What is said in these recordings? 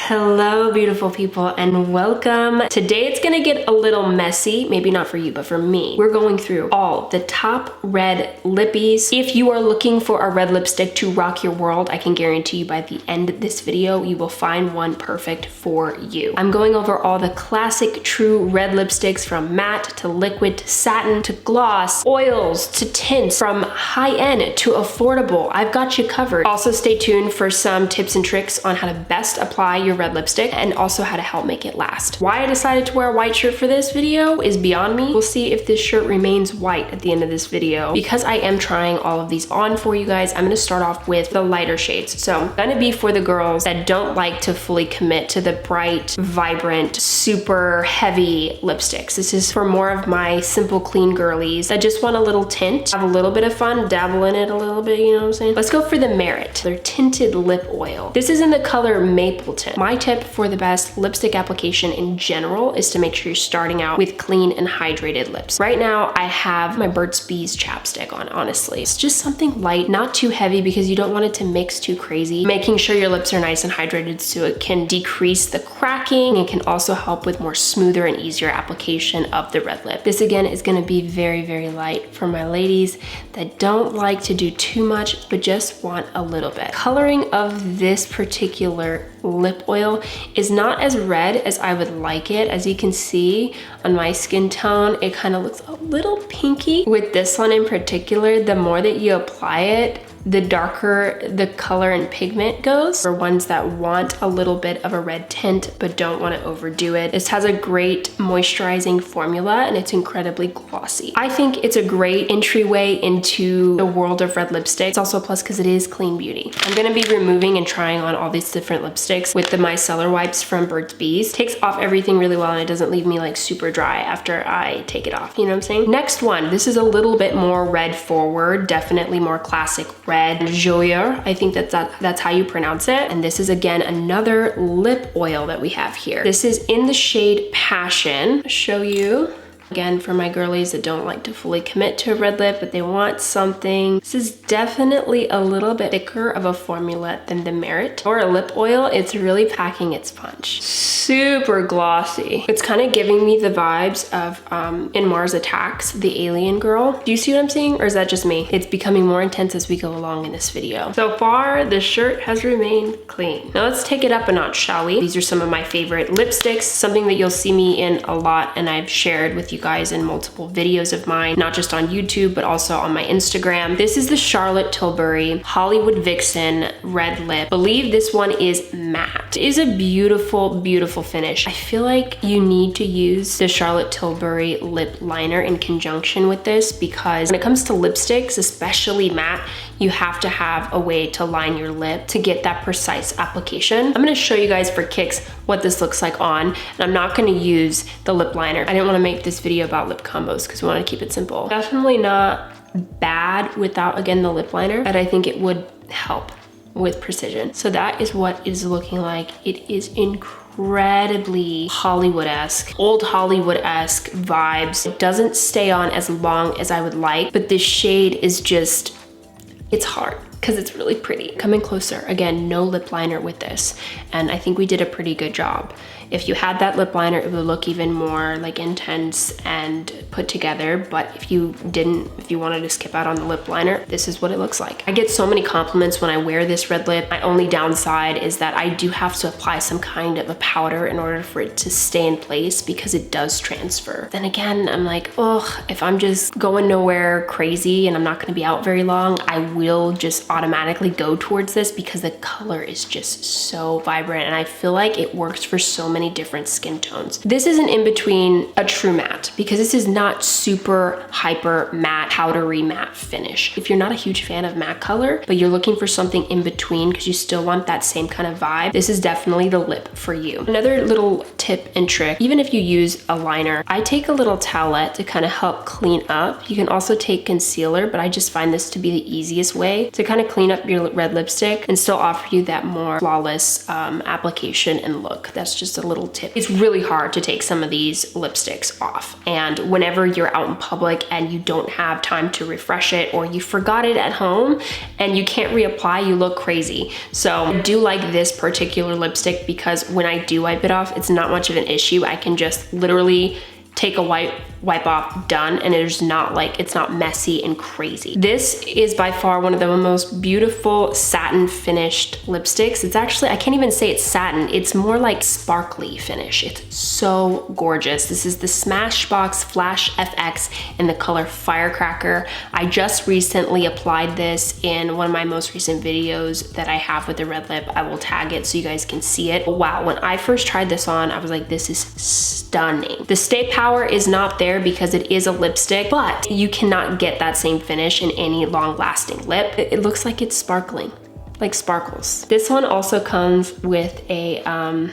Hello, beautiful people, and welcome. Today it's gonna get a little messy, maybe not for you, but for me. We're going through all the top red lippies. If you are looking for a red lipstick to rock your world, I can guarantee you by the end of this video, you will find one perfect for you. I'm going over all the classic true red lipsticks, from matte to liquid to satin to gloss, oils to tints, from high-end to affordable. I've got you covered. Also stay tuned for some tips and tricks on how to best apply your red lipstick and also how to help make it last. Why I decided to wear a white shirt for this video is beyond me. We'll see if this shirt remains white at the end of this video. Because I am trying all of these on for you guys, I'm gonna start off with the lighter shades. So gonna be for the girls that don't like to fully commit to the bright, vibrant, super heavy lipsticks. This is for more of my simple, clean girlies that just want a little tint, have a little bit of fun, dabble in it a little bit, you know what I'm saying? Let's go for the Merit, their tinted lip oil. This is in the color Mapleton. My tip for the best lipstick application in general is to make sure you're starting out with clean and hydrated lips. Right now, I have my Burt's Bees chapstick on, honestly. It's just something light, not too heavy because you don't want it to mix too crazy. Making sure your lips are nice and hydrated so it can decrease the cracking and can also help with more smoother and easier application of the red lip. This again is gonna be very, very light for my ladies that don't like to do too much but just want a little bit. Coloring of this particular lip oil is not as red as I would like it. As you can see on my skin tone, it kind of looks a little pinky. With this one in particular, the more that you apply it, the darker the color and pigment goes. For ones that want a little bit of a red tint but don't want to overdo it, this has a great moisturizing formula and it's incredibly glossy. I think it's a great entryway into the world of red lipstick. It's also a plus because it is clean beauty. I'm going to be removing and trying on all these different lipsticks with the micellar wipes from Burt's Bees. Takes off everything really well and it doesn't leave me like super dry after I take it off, you know what I'm saying? Next one, this is a little bit more red forward, definitely more classic red Joyer. I think that's how you pronounce it. And this is again another lip oil that we have here. This is in the shade Passion. I'll show you. Again, for my girlies that don't like to fully commit to a red lip, but they want something. This is definitely a little bit thicker of a formula than the Merit. Or a lip oil, it's really packing its punch. Super glossy. It's kind of giving me the vibes of in Mars Attacks, the alien girl. Do you see what I'm saying? Or is that just me? It's becoming more intense as we go along in this video. So far, the shirt has remained clean. Now let's take it up a notch, shall we? These are some of my favorite lipsticks, something that you'll see me in a lot and I've shared with you guys in multiple videos of mine, not just on YouTube, but also on my Instagram. This is the Charlotte Tilbury Hollywood Vixen Red Lip. I believe this one is matte. It is a beautiful, beautiful finish. I feel like you need to use the Charlotte Tilbury lip liner in conjunction with this because when it comes to lipsticks, especially matte, you have to have a way to line your lip to get that precise application. I'm gonna show you guys for kicks what this looks like on, and I'm not gonna use the lip liner. I didn't wanna make this video about lip combos because we wanna keep it simple. Definitely not bad without, again, the lip liner, but I think it would help with precision. So that is what it is looking like. It is incredibly Hollywood-esque, old Hollywood-esque vibes. It doesn't stay on as long as I would like, but this shade is just, it's hard because it's really pretty. Coming closer, again, no lip liner with this. And I think we did a pretty good job. If you had that lip liner, it would look even more like intense and put together. But if you didn't, if you wanted to skip out on the lip liner, this is what it looks like. I get so many compliments when I wear this red lip. My only downside is that I do have to apply some kind of a powder in order for it to stay in place because it does transfer. Then again, I'm like, oh, if I'm just going nowhere crazy and I'm not gonna be out very long, I will just automatically go towards this because the color is just so vibrant and I feel like it works for so many different skin tones. This is an in-between a true matte because this is not super hyper matte, powdery matte finish. If you're not a huge fan of matte color, but you're looking for something in between because you still want that same kind of vibe, this is definitely the lip for you. Another little tip and trick, even if you use a liner, I take a little towelette to kind of help clean up. You can also take concealer, but I just find this to be the easiest way to kind of kind of clean up your red lipstick and still offer you that more flawless application and look. That's just a little tip. It's really hard to take some of these lipsticks off, and whenever you're out in public and you don't have time to refresh it, or you forgot it at home and you can't reapply, you look crazy. So I do like this particular lipstick because when I do wipe it off, it's not much of an issue. I can just literally take a wipe off, done, and it's not messy and crazy. This is by far one of the most beautiful satin finished lipsticks. It's actually, I can't even say it's satin, it's more like sparkly finish. It's so gorgeous. This is the Smashbox Flash FX in the color Firecracker. I just recently applied this in one of my most recent videos that I have with the red lip. I will tag it so you guys can see it. Wow, when I first tried this on, I was like, this is stunning. The stay power is not there because it is a lipstick, but you cannot get that same finish in any long-lasting lip. It looks like it's sparkling, like sparkles. This one also comes with a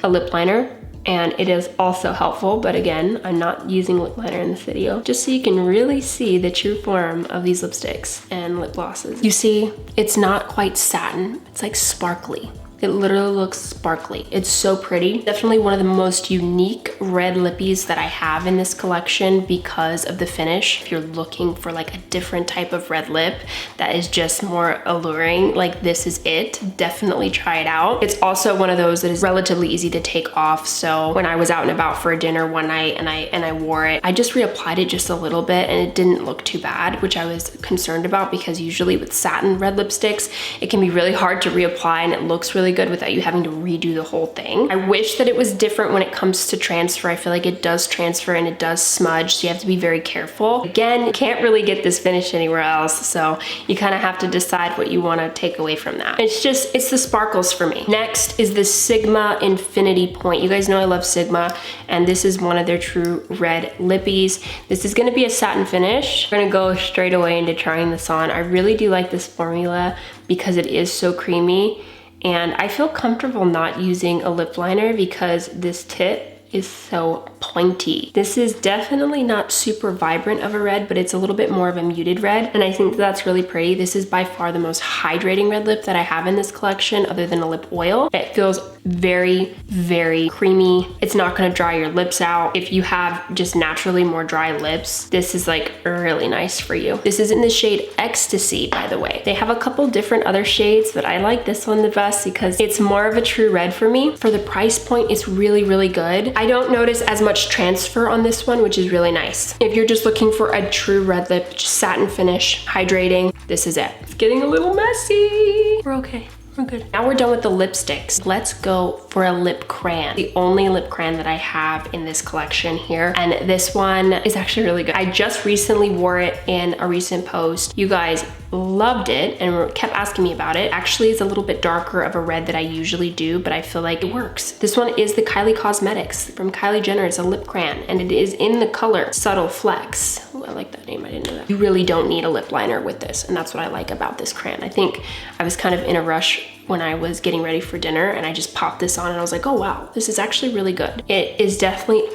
lip liner, and it is also helpful, but again, I'm not using lip liner in this video, just so you can really see the true form of these lipsticks and lip glosses. You see, it's not quite satin, it's like sparkly. It literally looks sparkly. It's so pretty. Definitely one of the most unique red lippies that I have in this collection because of the finish. If you're looking for like a different type of red lip that is just more alluring, like this is it. Definitely try it out. It's also one of those that is relatively easy to take off. So when I was out and about for a dinner one night and I wore it, I just reapplied it just a little bit and it didn't look too bad, which I was concerned about because usually with satin red lipsticks, it can be really hard to reapply and it looks really good without you having to redo the whole thing. I wish that it was different when it comes to transfer. I feel like it does transfer and it does smudge, so you have to be very careful. Again, you can't really get this finish anywhere else, so you kind of have to decide what you want to take away from that. It's the sparkles for me. Next is the Sigma Infinity Point. You guys know I love Sigma, and this is one of their true red lippies. This is going to be a satin finish. We're going to go straight away into trying this on. I really do like this formula because it is so creamy. And I feel comfortable not using a lip liner because this tip is so pointy. This is definitely not super vibrant of a red, but it's a little bit more of a muted red, and I think that's really pretty. This is by far the most hydrating red lip that I have in this collection other than a lip oil. It feels very, very creamy. It's not gonna dry your lips out. If you have just naturally more dry lips, this is like really nice for you. This is in the shade Ecstasy, by the way. They have a couple different other shades, but I like this one the best because it's more of a true red for me. For the price point, it's really, really good. I don't notice as much transfer on this one, which is really nice. If you're just looking for a true red lip, just satin finish, hydrating, this is it. It's getting a little messy. We're okay. We're good. Now we're done with the lipsticks. Let's go for a lip crayon. The only lip crayon that I have in this collection here. And this one is actually really good. I just recently wore it in a recent post. You guys loved it and kept asking me about it. Actually, it's a little bit darker of a red that I usually do, but I feel like it works. This one is the Kylie Cosmetics from Kylie Jenner. It's a lip crayon and it is in the color Subtle Flex. Ooh, I like that name. I didn't know that. You really don't need a lip liner with this, and that's what I like about this crayon. I think I was kind of in a rush when I was getting ready for dinner and I just popped this on and I was like, oh wow, this is actually really good. It is definitely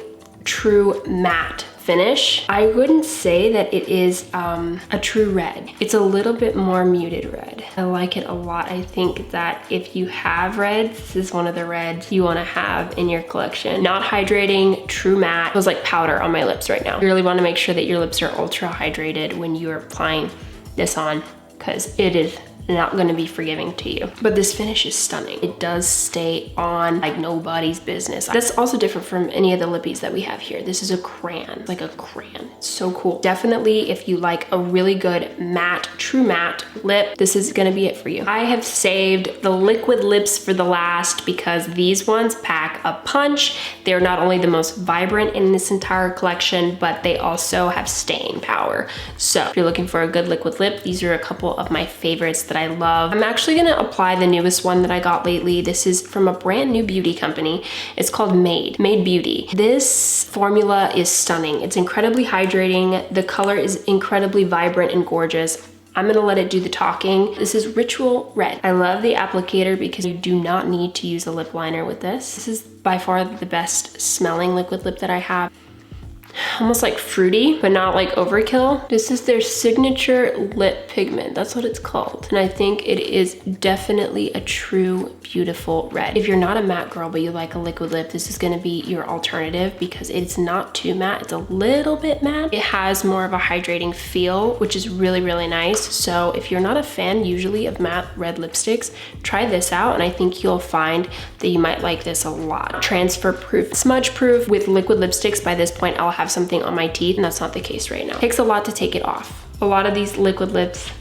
true matte finish. I wouldn't say that it is a true red. It's a little bit more muted red. I like it a lot. I think that if you have reds, this is one of the reds you want to have in your collection. Not hydrating, true matte. It feels like powder on my lips right now. You really want to make sure that your lips are ultra hydrated when you're applying this on because it is not going to be forgiving to you. But this finish is stunning. It does stay on like nobody's business. That's also different from any of the lippies that we have here. This is a crayon, like a crayon. It's so cool. Definitely if you like a really good matte, true matte lip, this is going to be it for you. I have saved the liquid lips for the last because these ones pack a punch. They're not only the most vibrant in this entire collection, but they also have staying power. So if you're looking for a good liquid lip, these are a couple of my favorites that I love. I'm actually gonna apply the newest one that I got lately. This is from a brand new beauty company. It's called Made Beauty. This formula is stunning. It's incredibly hydrating. The color is incredibly vibrant and gorgeous. I'm gonna let it do the talking. This is Ritual Red. I love the applicator because you do not need to use a lip liner with this. This is by far the best smelling liquid lip that I have. almost like fruity, but not like overkill. This is their signature lip pigment. That's what it's called. And I think it is definitely a true beautiful red. If you're not a matte girl, but you like a liquid lip, this is gonna be your alternative because it's not too matte. It's a little bit matte. It has more of a hydrating feel, which is really, really nice. So if you're not a fan usually of matte red lipsticks, try this out. And I think you'll find that you might like this a lot. Transfer proof, smudge proof. With liquid lipsticks, by this point, I'll have something on my teeth, and that's not the case right now. It takes a lot to take it off. A lot of these liquid lips,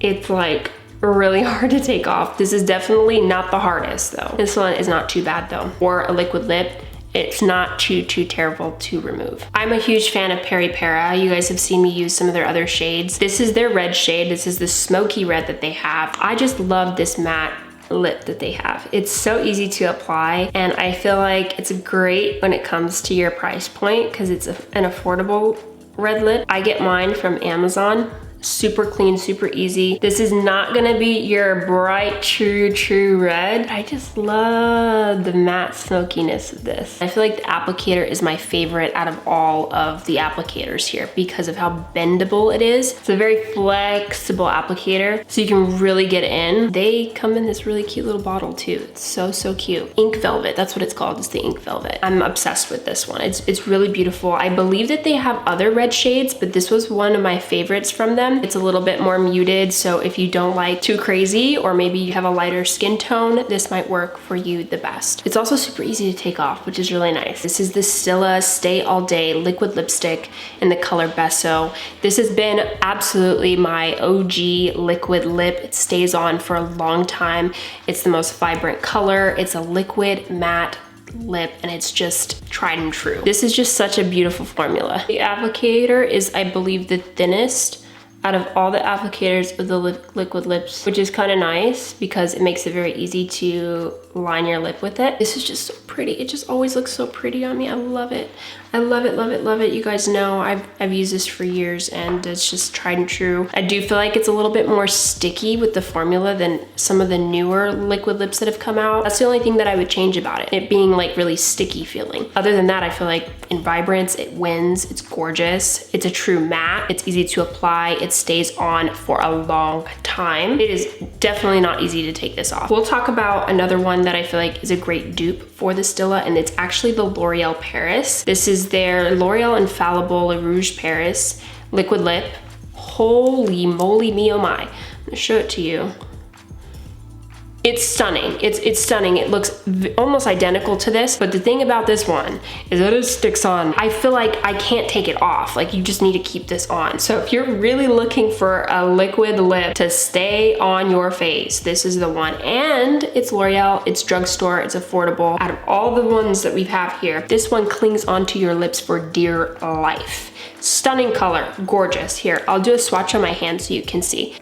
it's like really hard to take off. This is definitely not the hardest though. This one is not too bad though. For a liquid lip, it's not too terrible to remove. I'm a huge fan of Peri Para. You guys have seen me use some of their other shades. This is their red shade. This is the smoky red that they have. I just love this matte lip that they have. It's so easy to apply, and I feel like it's great when it comes to your price point because it's an affordable red lip. I get mine from Amazon. Super clean, super easy. This is not gonna be your bright, true red. I just love the matte smokiness of this. I feel like the applicator is my favorite out of all of the applicators here because of how bendable it is. It's a very flexible applicator, so you can really get in. They come in this really cute little bottle too. It's so cute. Ink Velvet, that's what it's called. It's the Ink Velvet. I'm obsessed with this one. It's really beautiful. I believe that they have other red shades, but this was one of my favorites from them. It's a little bit more muted, so if you don't like too crazy, or maybe you have a lighter skin tone, this might work for you the best. It's also super easy to take off, which is really nice. This is the Stila Stay All Day liquid lipstick in the color Besso. This has been absolutely my OG liquid lip. It stays on for a long time. It's the most vibrant color. It's a liquid matte lip, and it's just tried and true. This is just such a beautiful formula. The applicator is, I believe, the thinnest out of all the applicators of the liquid lips, which is kind of nice because it makes it very easy to line your lip with it. This is just so pretty. It just always looks so pretty on me. I love it. I love it, love it, love it. You guys know I've used this for years, and it's just tried and true. I do feel like it's a little bit more sticky with the formula than some of the newer liquid lips that have come out. That's the only thing that I would change about it. It being like really sticky feeling. Other than that, I feel like in vibrance, it wins. It's gorgeous. It's a true matte. It's easy to apply. It stays on for a long time. It is definitely not easy to take this off. We'll talk about another one that I feel like is a great dupe for the Stila, and it's actually the L'Oreal Paris. This is their L'Oreal Infallible Le Rouge Paris liquid lip. Holy moly me oh my. I'm gonna show it to you. It's stunning. It's stunning. It looks almost identical to this, but the thing about this one is that it sticks on. I feel like I can't take it off. Like, you just need to keep this on. So if you're really looking for a liquid lip to stay on your face, this is the one. And it's L'Oreal, it's drugstore, it's affordable. Out of all the ones that we have here, this one clings onto your lips for dear life. Stunning color, gorgeous. Here, I'll do a swatch on my hand so you can see.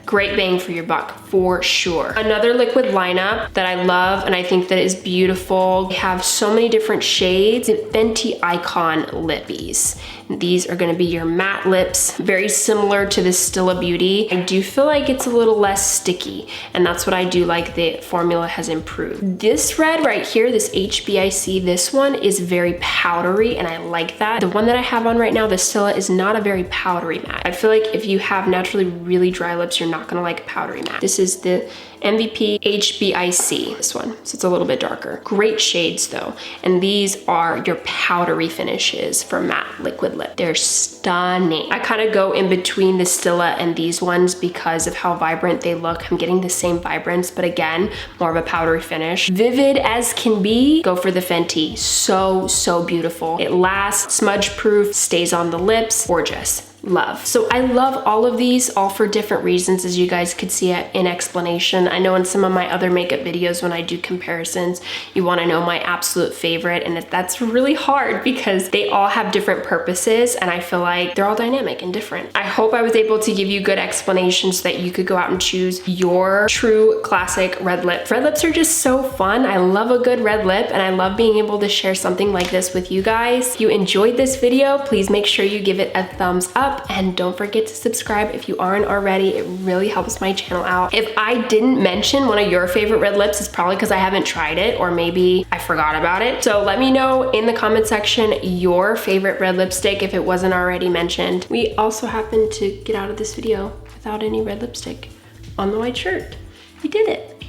Great bang for your buck, for sure. Another liquid lineup that I love and I think that is beautiful. They have so many different shades. Fenty Icon Lippies. These are gonna be your matte lips, very similar to the Stila Beauty. I do feel like it's a little less sticky, and that's what I do like. The formula has improved. This red right here, this HBIC, this one is very powdery, and I like that. The one that I have on right now, the Stila, is not a very powdery matte. I feel like if you have naturally really dry lips, you're not gonna like a powdery matte. This is the MVP HBIC, this one, so it's a little bit darker. Great shades though, and these are your powdery finishes for matte liquid lip. They're stunning. I kind of go in between the Stila and these ones because of how vibrant they look. I'm getting the same vibrance, but again, more of a powdery finish. Vivid as can be, go for the Fenty. So beautiful. It lasts, smudge proof, stays on the lips, gorgeous. Love. So I love all of these, all for different reasons, as you guys could see in explanation. I know in some of my other makeup videos when I do comparisons, you want to know my absolute favorite, and that's really hard because they all have different purposes, and I feel like they're all dynamic and different. I hope I was able to give you good explanations so that you could go out and choose your true classic red lip. Red lips are just so fun. I love a good red lip, and I love being able to share something like this with you guys. If you enjoyed this video, please make sure you give it a thumbs up. up and don't forget to subscribe if you aren't already. It really helps my channel out. If I didn't mention one of your favorite red lips, it's probably because I haven't tried it or maybe I forgot about it. So let me know in the comment section your favorite red lipstick if it wasn't already mentioned. We also happened to get out of this video without any red lipstick on the white shirt. We did it.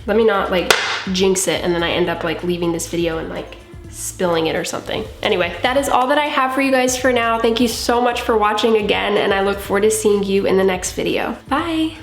Let me not like jinx it and then I end up like leaving this video and like spilling it or something. Anyway, that is all that I have for you guys for now. Thank you so much for watching again, and I look forward to seeing you in the next video. Bye.